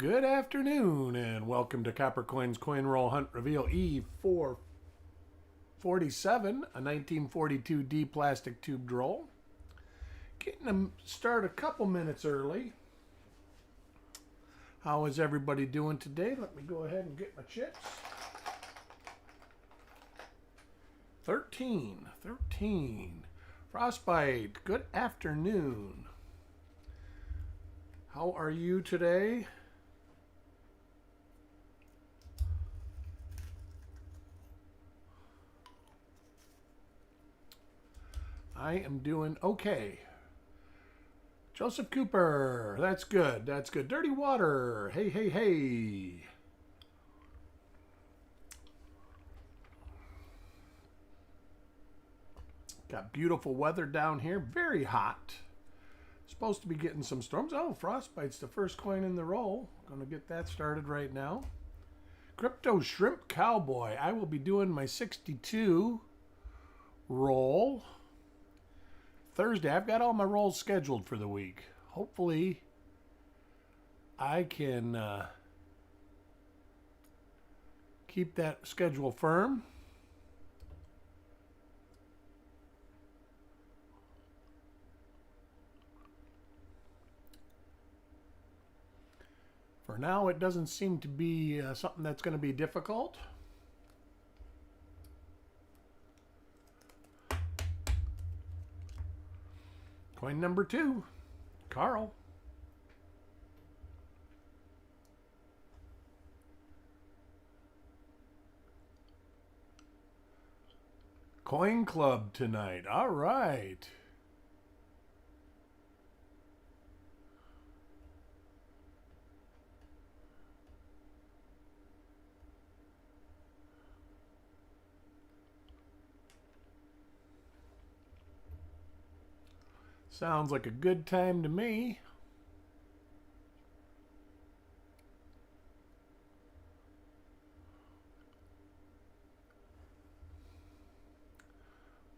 Good afternoon and welcome to Copper Coins Coin Roll Hunt Reveal E447, a 1942 D plastic tubed roll. Getting them start a couple minutes early. How is everybody doing today? Let me go ahead and get my chips. 13. Frostbite, good afternoon. How are you today? I am doing okay. Joseph Cooper, that's good. Dirty Water, hey. Got beautiful weather down here, very hot. Supposed to be getting some storms. Oh, Frostbite's the first coin in the roll. Gonna get that started right now. Crypto Shrimp Cowboy, I will be doing my 62 roll Thursday. I've got all my rolls scheduled for the week. Hopefully, I can keep that schedule firm. For now, it doesn't seem to be something that's going to be difficult. Coin number 2, Carl. Coin Club tonight. All right. Sounds like a good time to me.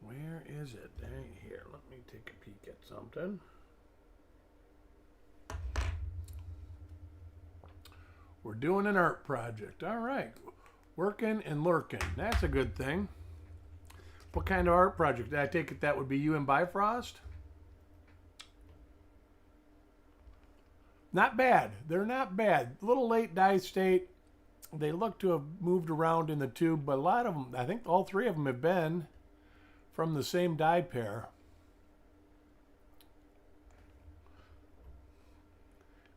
Where is it? Here, let me take a peek at something. We're doing an art project. All right. Working and lurking. That's a good thing. What kind of art project? I take it that would be you and Bifrost? Not bad. They're not bad. A little late die state. They look to have moved around in the tube, but a lot of them, I think all 3 of them have been from the same die pair.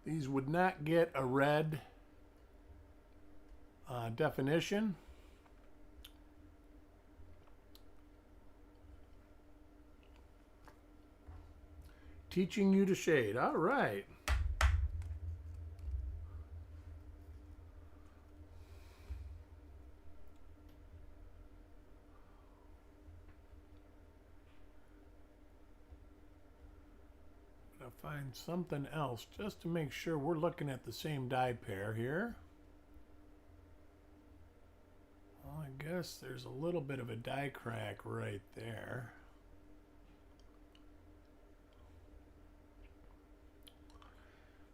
These would not get a red definition. Teaching you to shade. All right. Find something else just to make sure we're looking at the same die pair here. Well, I guess there's a little bit of a die crack right there.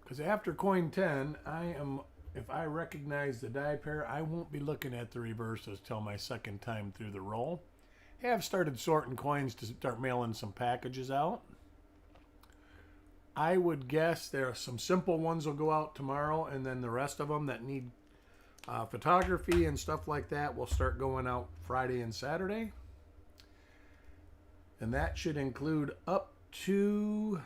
Because after coin 10, if I recognize the die pair, I won't be looking at the reverses till my second time through the roll. I have started sorting coins to start mailing some packages out. I would guess there are some simple ones will go out tomorrow, and then the rest of them that need photography and stuff like that will start going out Friday and Saturday. And that should include up to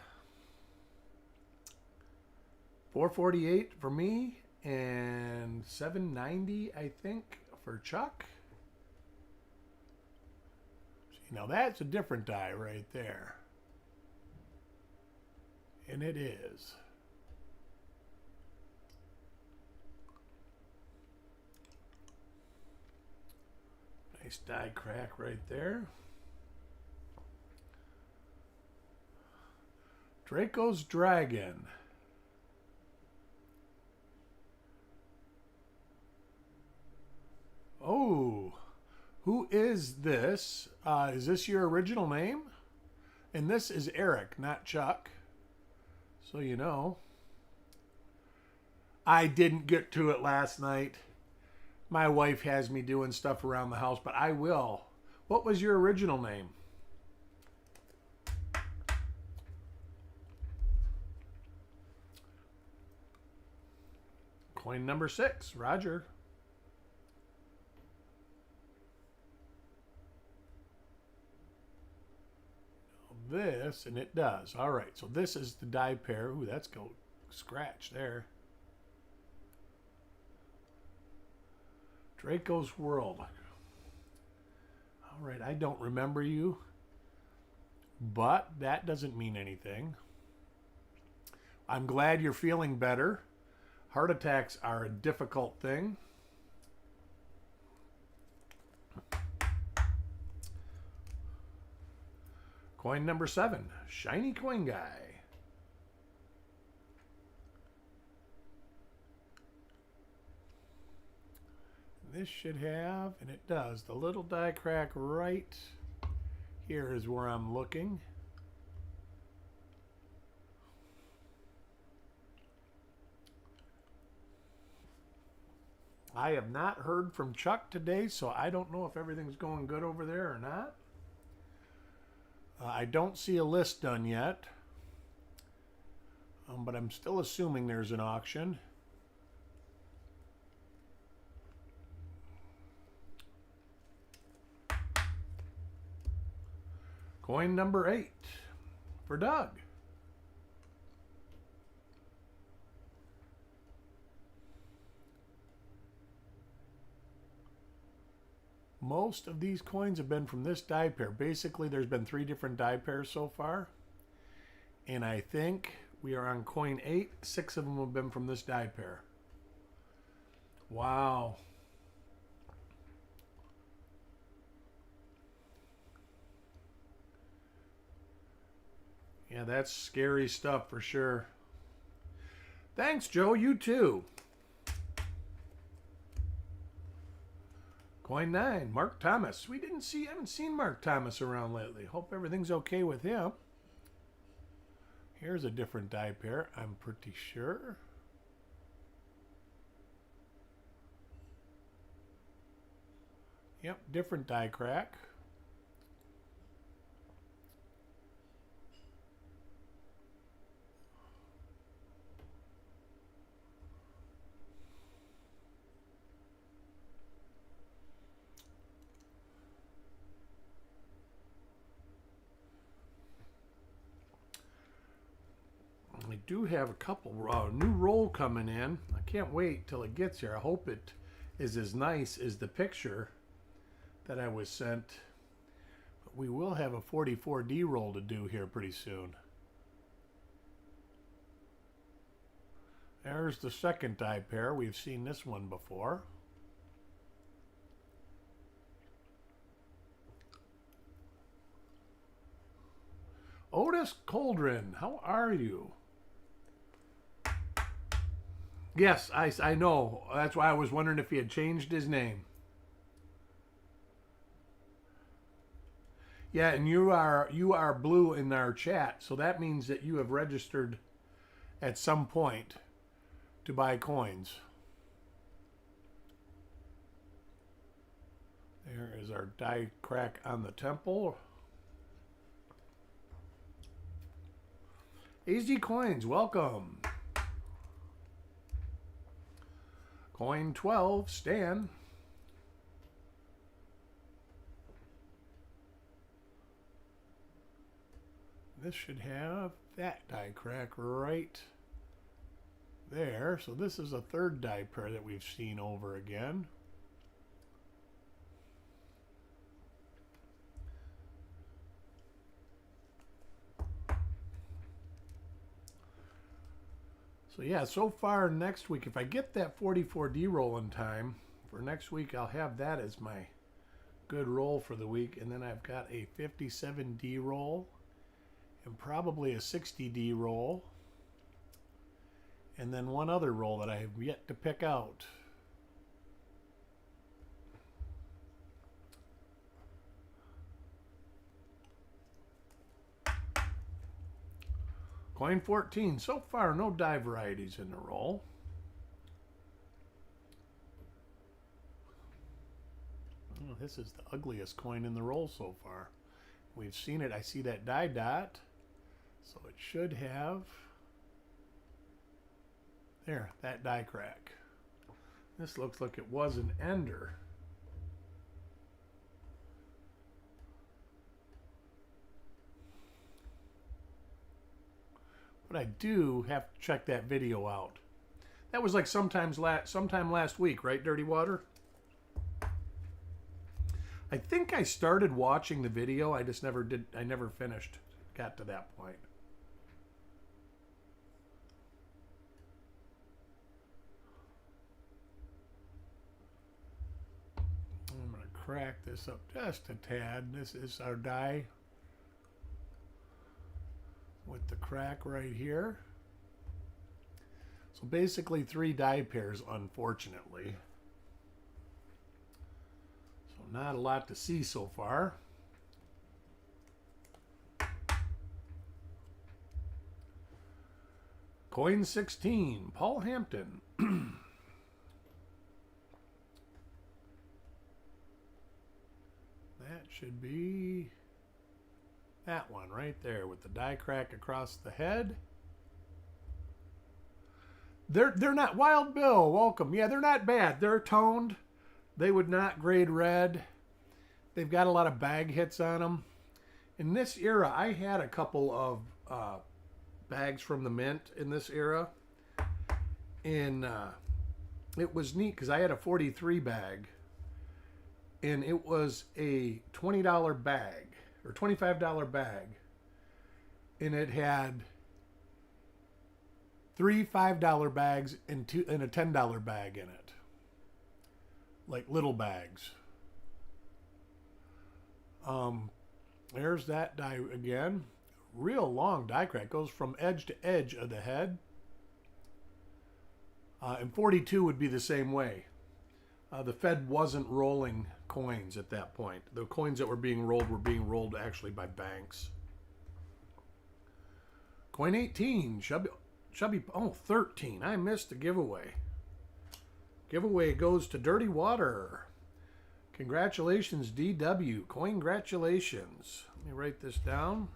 448 for me and 790, I think, for Chuck. See, now that's a different die right there. And it is. Nice die crack right there. Draco's Dragon. Oh, who is this? Is this your original name? And this is Eric, not Chuck. So you know. I didn't get to it last night. My wife has me doing stuff around the house, but I will. What was your original name? Coin number 6, Roger. This, and it does. All right, so this is the die pair. Ooh, that's go scratch there. Draco's World. All right, I don't remember you, but that doesn't mean anything. I'm glad you're feeling better. Heart attacks are a difficult thing. Coin number 7, Shiny Coin Guy. This should have, and it does, the little die crack right here is where I'm looking. I have not heard from Chuck today, so I don't know if everything's going good over there or not. I don't see a list done yet, but I'm still assuming there's an auction. Coin number 8 for Doug. Most of these coins have been from this die pair. Basically, there's been 3 different die pairs so far. And I think we are on coin 8. 6 of them have been from this die pair. Wow. Yeah, that's scary stuff for sure. Thanks, Joe. You too. Coin 9, Mark Thomas. Haven't seen Mark Thomas around lately. Hope everything's okay with him. Here's a different die pair, I'm pretty sure. Yep, different die crack. I do have a couple new roll coming in. I can't wait till it gets here. I hope it is as nice as the picture that I was sent. But we will have a 44D roll to do here pretty soon. There's the second die pair. We've seen this one before. Otis Coldren, how are you? Yes, I know. That's why I was wondering if he had changed his name. Yeah, and you are blue in our chat, so that means that you have registered at some point to buy coins. There is our die crack on the temple. AZ Coins, welcome. Coin 12, Stan. This should have that die crack right there. So this is a third die pair that we've seen over again. So yeah, so far next week, if I get that 44D roll in time, for next week I'll have that as my good roll for the week. And then I've got a 57D roll and probably a 60D roll. And then one other roll that I have yet to pick out. Coin 14. So far, no die varieties in the roll. Well, this is the ugliest coin in the roll so far. We've seen it. I see that die dot. So it should have... There, that die crack. This looks like it was an ender. But I do have to check that video out. That was like sometime last week, right, Dirty Water? I think I started watching the video. I just never did. I never finished. Got to that point. I'm going to crack this up just a tad. This is our die with the crack right here. So basically 3 die pairs, unfortunately. So not a lot to see so far. Coin 16, Paul Hampton. That should be that one right there with the die crack across the head. They're not Wild Bill, welcome. Yeah, they're not bad. They're toned. They would not grade red. They've got a lot of bag hits on them. In this era, I had a couple of bags from the mint in this era. And it was neat because I had a 43 bag. And it was a $20 bag or $25 bag. And it had 3 $5 bags and a $10 bag in it. Like little bags. There's that die again. Real long die crack. Goes from edge to edge of the head. And 42 would be the same way. The Fed wasn't rolling coins at that point. The coins that were being rolled actually by banks. Coin 18, Chubby, oh, 13. I missed the giveaway. Giveaway goes to Dirty Water. Congratulations, DW. Coingratulations. Let me write this down.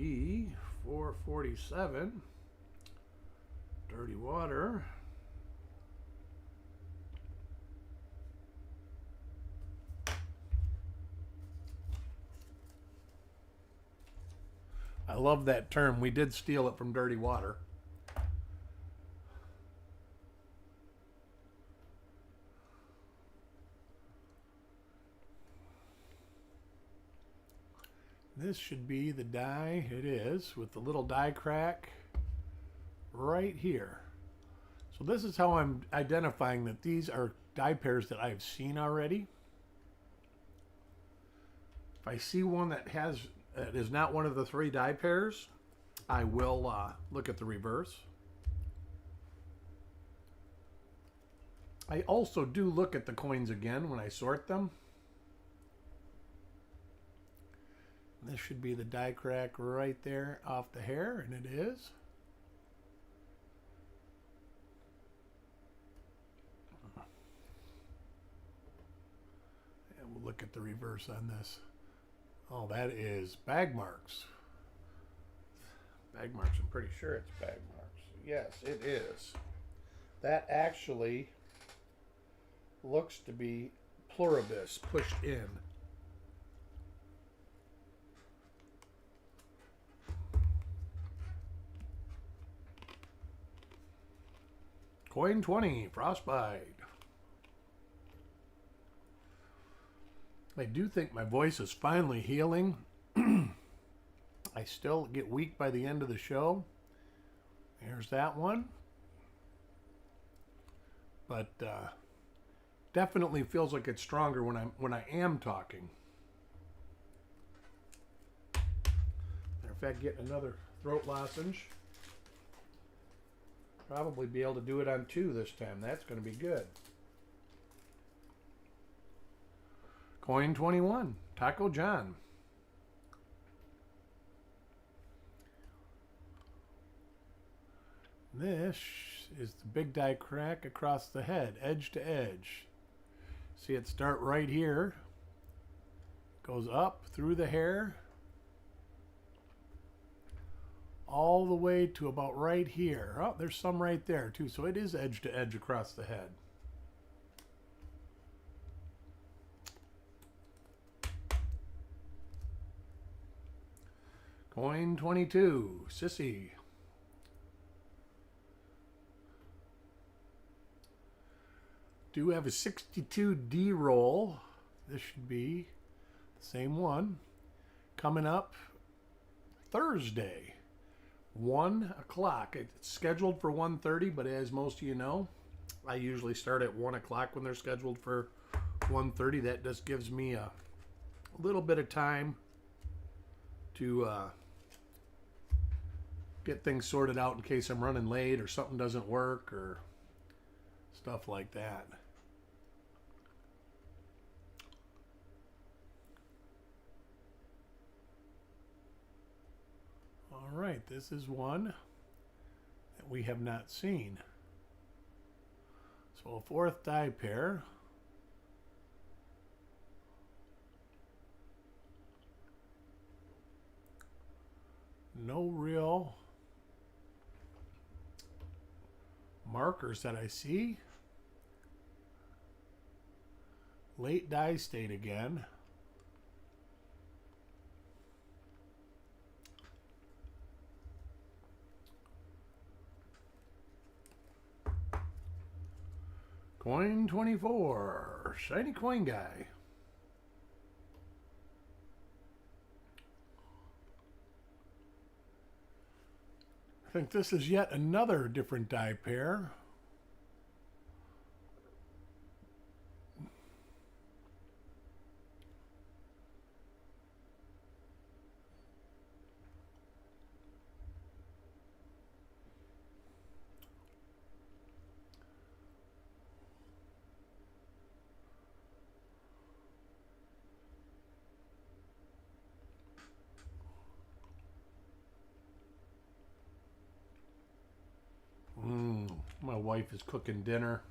E447. Dirty Water. I love that term. We did steal it from Dirty Water. This should be the die. It is, with the little die crack right here. So this is how I'm identifying that these are die pairs that I've seen already. If I see one that is not one of the 3 die pairs, I will look at the reverse. I also do look at the coins again when I sort them. This should be the die crack right there off the hair, and it is. And we'll look at the reverse on this. Oh, that is bag marks. Bag marks, I'm pretty sure it's bag marks. Yes, it is. That actually looks to be pluribus pushed in. Coin 20, Frostbite. I do think my voice is finally healing. I still get weak by the end of the show. Here's that one. But definitely feels like it's stronger when I am talking. Matter of fact, getting another throat lozenge. Probably be able to do it on 2 this time. That's going to be good. Coin 21, Taco John. This is the big die crack across the head, edge to edge. See it start right here, goes up through the hair, all the way to about right here. Oh, there's some right there too, so it is edge to edge across the head. Coin 22, Sissy. Do have a 62D roll. This should be the same one. Coming up Thursday, 1 o'clock. It's scheduled for 1:30, but as most of you know, I usually start at 1 o'clock when they're scheduled for 1:30. That just gives me a little bit of time to get things sorted out in case I'm running late or something doesn't work or stuff like that. All right, this is one that we have not seen. So a fourth die pair. No real markers that I see. Late die state again. Coin 24, shiny coin guy. I think this is yet another different die pair. My wife is cooking dinner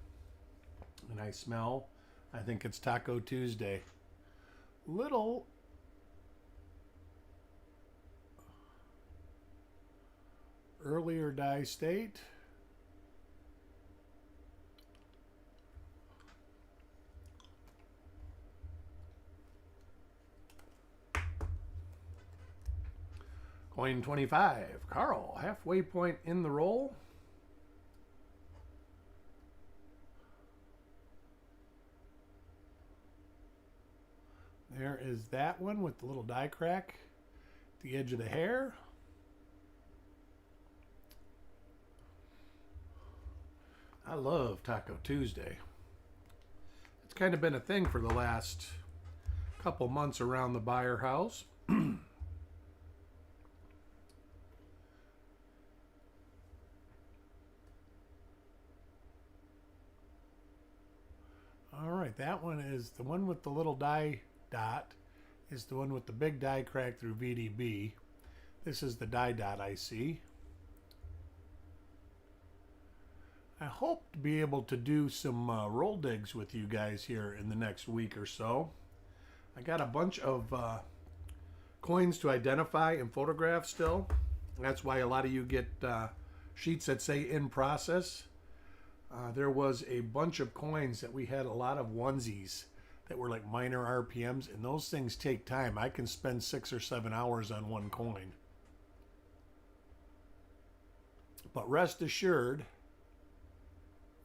and I smell, I think it's Taco Tuesday. Little earlier die state. Coin 25, Carl, halfway point in the roll. There is that one with the little die crack at the edge of the hair. I love Taco Tuesday. It's kind of been a thing for the last couple months around the Beyer house. All right, that one is the one with the little die dot, is the one with the big die crack through VDB. This is the die dot I see. I hope to be able to do some roll digs with you guys here in the next week or so. I got a bunch of coins to identify and photograph still. That's why a lot of you get sheets that say in process. There was a bunch of coins that we had a lot of onesies that were like minor RPMs, and those things take time. I can spend 6 or 7 hours on one coin. But rest assured,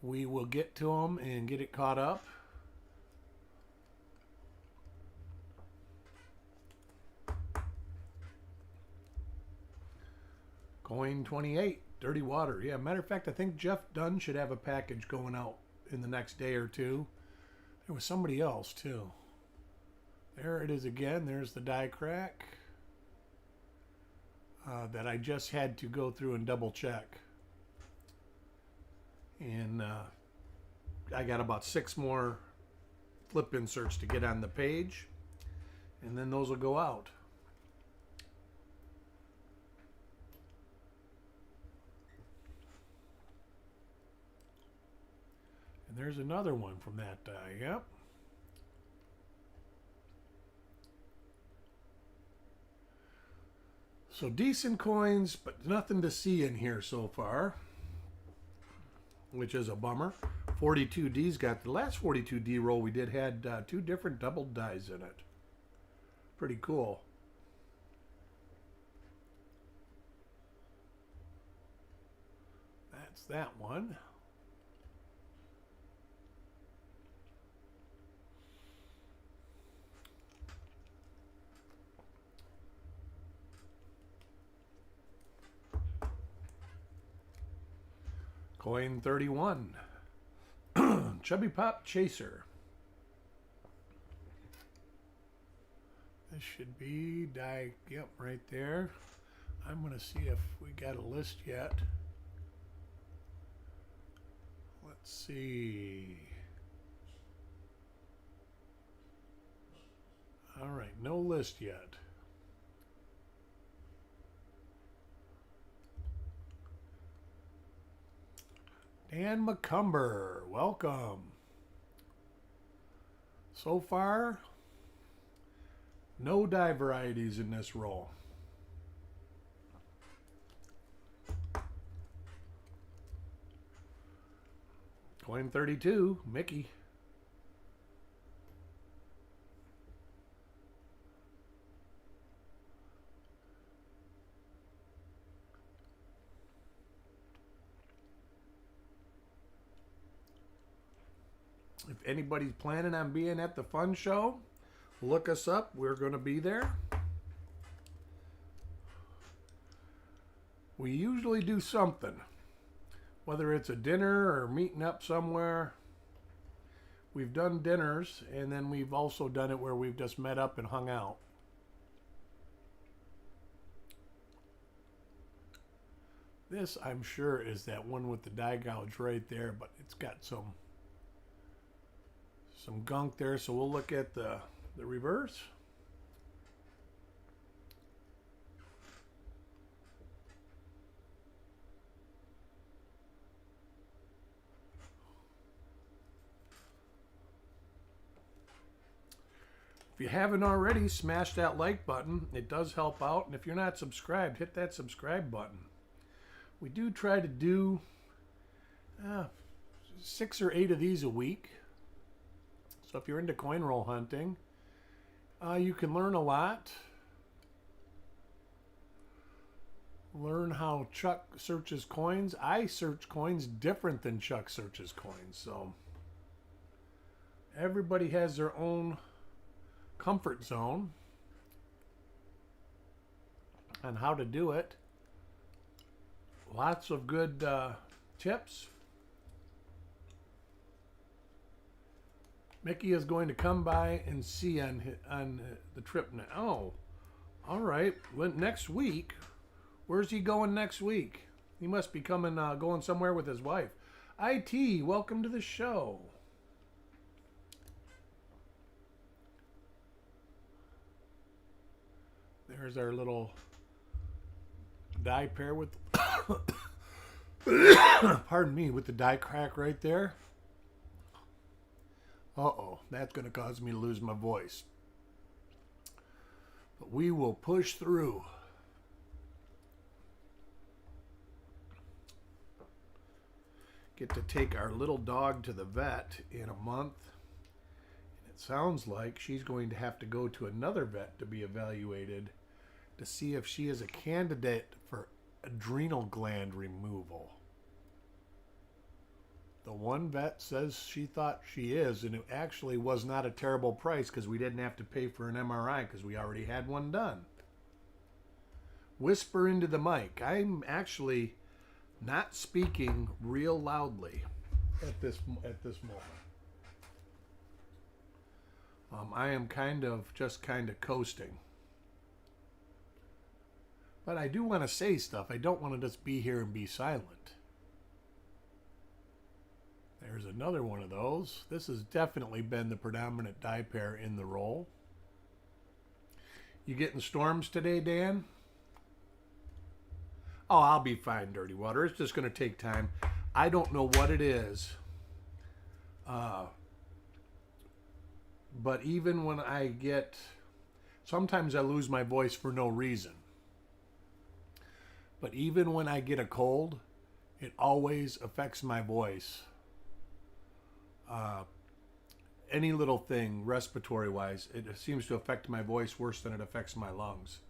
we will get to them and get it caught up. Coin 28, Dirty Water. Yeah, matter of fact, I think Jeff Dunn should have a package going out in the next day or two. There was somebody else too. There it is again. There's the die crack that I just had to go through and double check. And I got about 6 more flip inserts to get on the page, and then those will go out. there's another one from that die. Yep. So decent coins, but nothing to see in here so far, which is a bummer. 42D's got the last 42D roll we did had 2 different double dies in it. Pretty cool. That's that one. Coin 31. Chubby Pop Chaser. This should be die. Yep, right there. I'm going to see if we got a list yet. Let's see. All right, no list yet. Dan McCumber, welcome. So far, no die varieties in this roll. Coin 32, Mickey. If anybody's planning on being at the fun show, look us up. We're going to be there. We usually do something, whether it's a dinner or meeting up somewhere. We've done dinners, and then we've also done it where we've just met up and hung out. This, I'm sure, is that one with the die gouge right there, but it's got some gunk there, so we'll look at the reverse. If you haven't already, smash that like button. It does help out. And if you're not subscribed, hit that subscribe button. We do try to do 6 or 8 of these a week. So if you're into coin roll hunting, you can learn a lot. Learn how Chuck searches coins. I search coins different than Chuck searches coins. So everybody has their own comfort zone on how to do it. Lots of good tips. Mickey is going to come by and see on the trip now. Oh, all right. Next week, where's he going next week? He must be going somewhere with his wife. IT, welcome to the show. There's our little die pair with, pardon me, with the die crack right there. Uh-oh, that's going to cause me to lose my voice. But we will push through. Get to take our little dog to the vet in a month. And it sounds like she's going to have to go to another vet to be evaluated to see if she is a candidate for adrenal gland removal. The one vet says she thought she is, and it actually was not a terrible price because we didn't have to pay for an MRI because we already had one done. Whisper into the mic. I'm actually not speaking real loudly at this moment. I am kind of coasting. But I do want to say stuff. I don't want to just be here and be silent. There's another one of those. This has definitely been the predominant die pair in the roll. You getting storms today, Dan? Oh, I'll be fine, Dirty Water. It's just going to take time. I don't know what it is Uh, but even when sometimes I lose my voice for no reason. But even when I get a cold, it always affects my voice. Any little thing respiratory wise, it seems to affect my voice worse than it affects my lungs.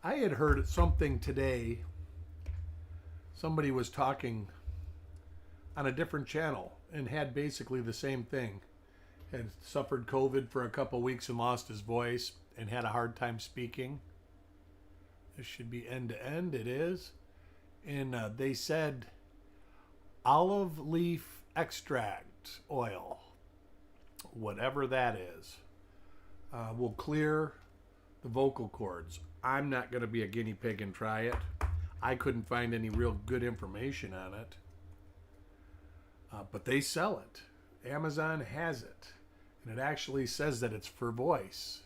I had heard something today. Somebody was talking on a different channel and had basically the same thing. Had suffered COVID for a couple weeks and lost his voice and had a hard time speaking. This should be end to end. It is. And they said olive leaf extract oil, whatever that is, will clear the vocal cords. I'm not going to be a guinea pig and try it. I couldn't find any real good information on it. But they sell it. Amazon has it. And it actually says that it's for voice.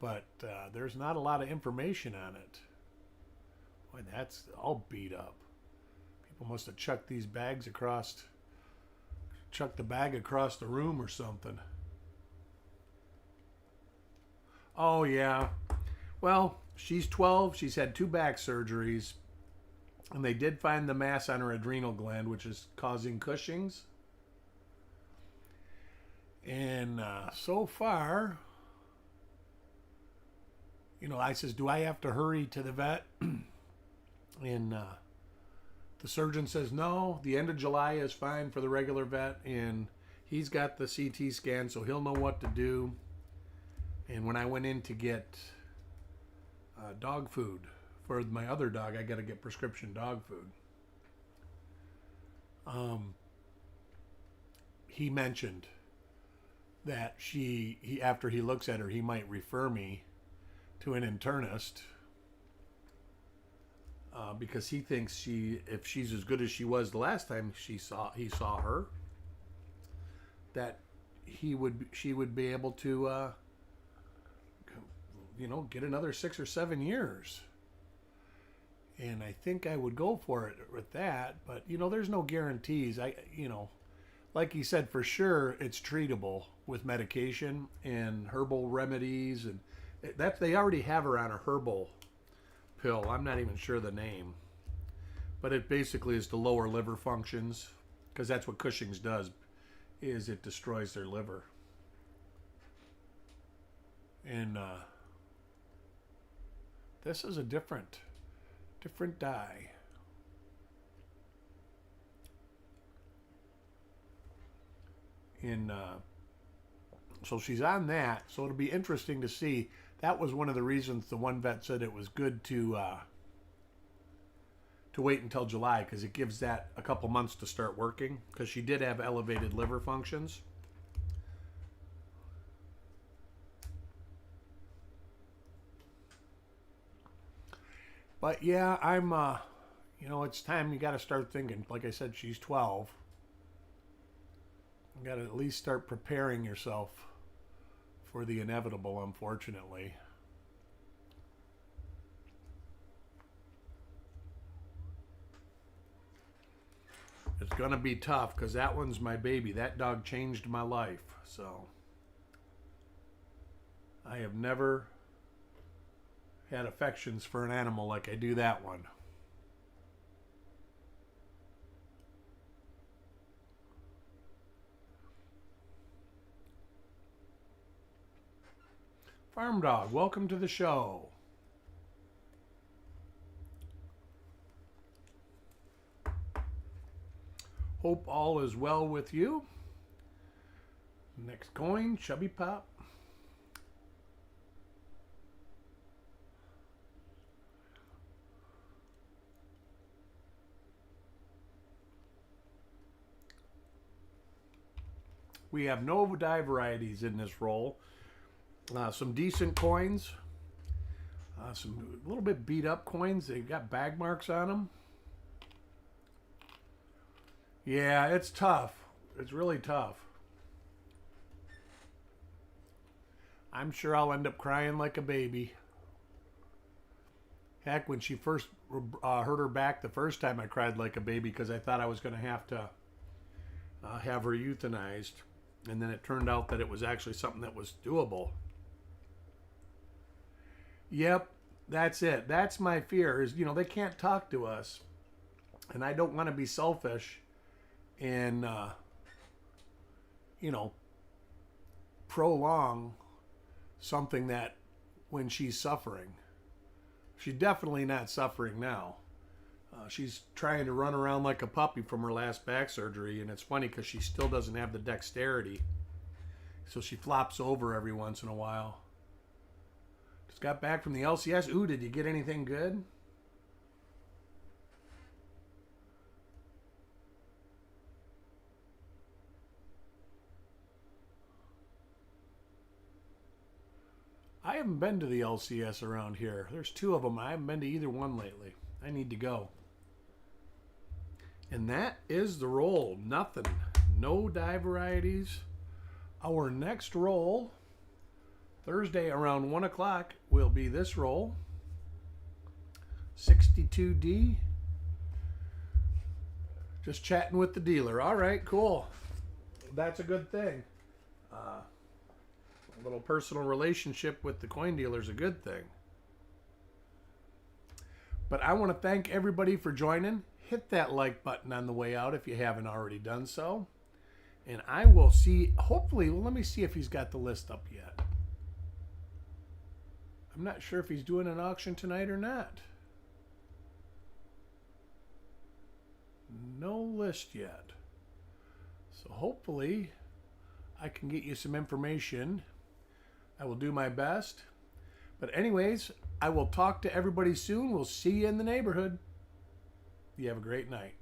But there's not a lot of information on it. Boy, that's all beat up. People must have chucked the bag across the room or something. Oh, yeah. Well, she's 12. She's had 2 back surgeries. And they did find the mass on her adrenal gland, which is causing Cushing's. And so far, I says, do I have to hurry to the vet? And the surgeon says, no, the end of July is fine for the regular vet. And he's got the CT scan, so he'll know what to do. And when I went in to get dog food for my other dog, I got to get prescription dog food. He mentioned that after he looks at her, he might refer me to an internist because he thinks if she's as good as she was the last time he saw her, that she would be able to get another 6 or 7 years. And I think I would go for it with that, but there's no guarantees. Like he said, for sure it's treatable with medication and herbal remedies, and that they already have her on a herbal pill. I'm not even sure the name, but it basically is to lower liver functions, because that's what Cushing's does, is it destroys their liver. And this is a different dye. And so she's on that. So it'll be interesting to see. That was one of the reasons the one vet said it was good to wait until July, because it gives that a couple months to start working, because she did have elevated liver functions. But yeah, I'm it's time you got to start thinking. Like I said, she's 12. You got to at least start preparing yourself for the inevitable, unfortunately. It's going to be tough, because that one's my baby. That dog changed my life. So I have never had affections for an animal like I do that one. Farm Dog, welcome to the show. Hope all is well with you. Next coin, Chubby Pop. We have no dye varieties in this roll. Some decent coins. Some a little bit beat up coins. They've got bag marks on them. Yeah, it's tough. It's really tough. I'm sure I'll end up crying like a baby. Heck, when she first hurt her back the first time, I cried like a baby, because I thought I was going to have to have her euthanized. And then it turned out that it was actually something that was doable. Yep, that's it. That's my fear is, they can't talk to us. And I don't want to be selfish and, prolong something that when she's suffering. She's definitely not suffering now. She's trying to run around like a puppy from her last back surgery, and it's funny because she still doesn't have the dexterity. So she flops over every once in a while. Just got back from the LCS. Ooh, did you get anything good? I haven't been to the LCS around here. There's 2 of them. I haven't been to either one lately. I need to go. And that is the roll. Nothing. No die varieties. Our next roll, Thursday around 1 o'clock, will be this roll. 62D. Just chatting with the dealer. All right, cool. That's a good thing. A little personal relationship with the coin dealer is a good thing. But I want to thank everybody for joining. Hit that like button on the way out if you haven't already done so. And I will see, hopefully, let me see if he's got the list up yet. I'm not sure if he's doing an auction tonight or not. No list yet. So hopefully I can get you some information. I will do my best. But anyways, I will talk to everybody soon. We'll see you in the neighborhood. You have a great night.